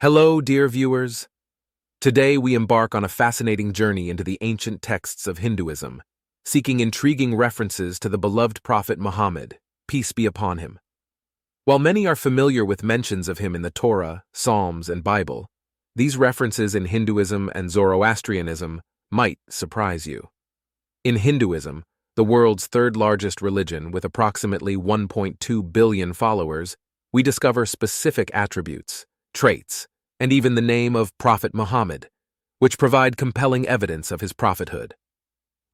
Hello, dear viewers. Today we embark on a fascinating journey into the ancient texts of Hinduism, seeking intriguing references to the beloved prophet Muhammad, peace be upon him. While many are familiar with mentions of him in the Torah, Psalms, and Bible, these references in Hinduism and Zoroastrianism might surprise you. In Hinduism, the world's third-largest religion with approximately 1.2 billion followers, we discover specific attributes, traits, and even the name of Prophet Muhammad, which provide compelling evidence of his prophethood.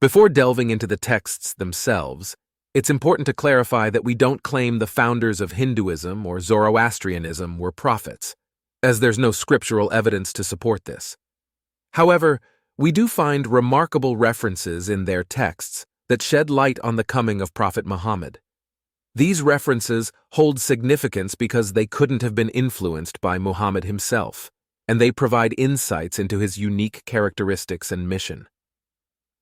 Before delving into the texts themselves, it's important to clarify that we don't claim the founders of Hinduism or Zoroastrianism were prophets, as there's no scriptural evidence to support this. However, we do find remarkable references in their texts that shed light on the coming of Prophet Muhammad. These references hold significance because they couldn't have been influenced by Muhammad himself, and they provide insights into his unique characteristics and mission.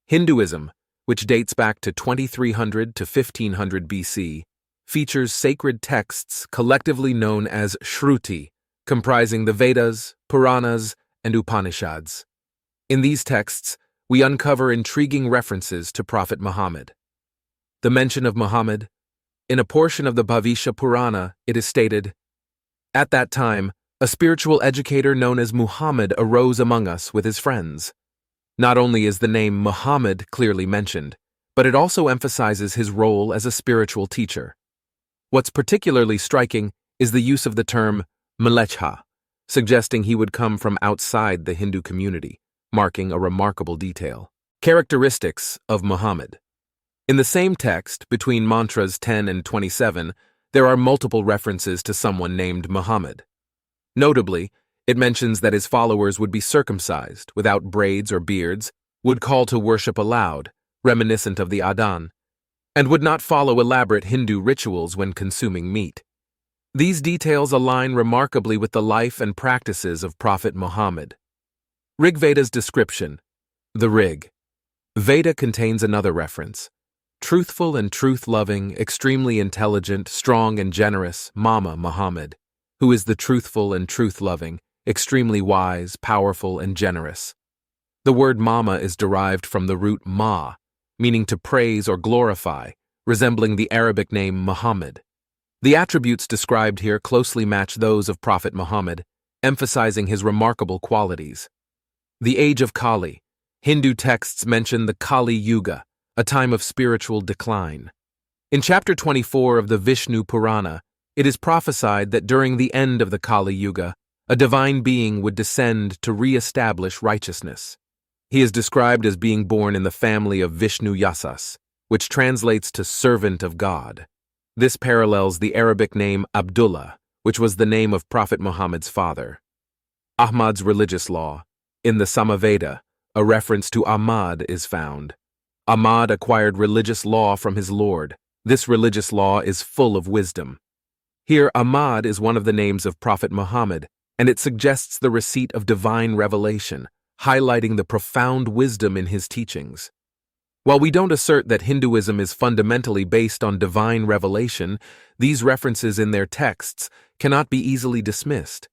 Hinduism, which dates back to 2300 to 1500 BC, features sacred texts collectively known as Shruti, comprising the Vedas, Puranas, and Upanishads. In these texts, we uncover intriguing references to Prophet Muhammad. The mention of Muhammad. In a portion of the Bhavishya Purana, it is stated, "At that time, a spiritual educator known as Muhammad arose among us with his friends." Not only is the name Muhammad clearly mentioned, but it also emphasizes his role as a spiritual teacher. What's particularly striking is the use of the term Mlechha, suggesting he would come from outside the Hindu community, marking a remarkable detail. Characteristics of Muhammad. In the same text, between mantras 10 and 27, there are multiple references to someone named Muhammad. Notably, it mentions that his followers would be circumcised, without braids or beards, would call to worship aloud, reminiscent of the Adhan, and would not follow elaborate Hindu rituals when consuming meat. These details align remarkably with the life and practices of Prophet Muhammad. Rigveda's description. The Rig Veda contains another reference. Truthful and truth-loving, extremely intelligent, strong and generous Mama Muhammad, who is the truthful and truth-loving, extremely wise, powerful, and generous. The word Mama is derived from the root ma, meaning to praise or glorify, resembling the Arabic name Muhammad. The attributes described here closely match those of Prophet Muhammad, emphasizing his remarkable qualities. The age of Kali. Hindu texts mention the Kali Yuga, a time of spiritual decline. In chapter 24 of the Vishnu Purana, it is prophesied that during the end of the Kali Yuga, a divine being would descend to re-establish righteousness. He is described as being born in the family of Vishnu Yasas, which translates to servant of God. This parallels the Arabic name Abdullah, which was the name of Prophet Muhammad's father. Ahmad's religious law. In the Samaveda, a reference to Ahmad is found. Ahmad acquired religious law from his Lord. This religious law is full of wisdom. Here, Ahmad is one of the names of Prophet Muhammad, and it suggests the receipt of divine revelation, highlighting the profound wisdom in his teachings. While we don't assert that Hinduism is fundamentally based on divine revelation, these references in their texts cannot be easily dismissed.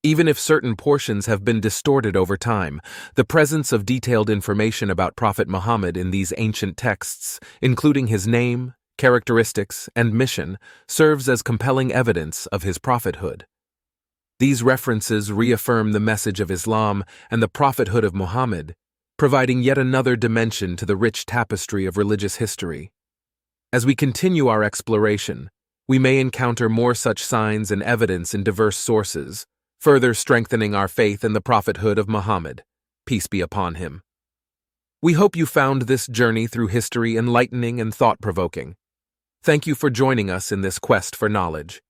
Even if certain portions have been distorted over time, the presence of detailed information about Prophet Muhammad in these ancient texts, including his name, characteristics, and mission, serves as compelling evidence of his prophethood. These references reaffirm the message of Islam and the prophethood of Muhammad, providing yet another dimension to the rich tapestry of religious history. As we continue our exploration, we may encounter more such signs and evidence in diverse sources, further strengthening our faith in the prophethood of Muhammad, peace be upon him. We hope you found this journey through history enlightening and thought-provoking. Thank you for joining us in this quest for knowledge.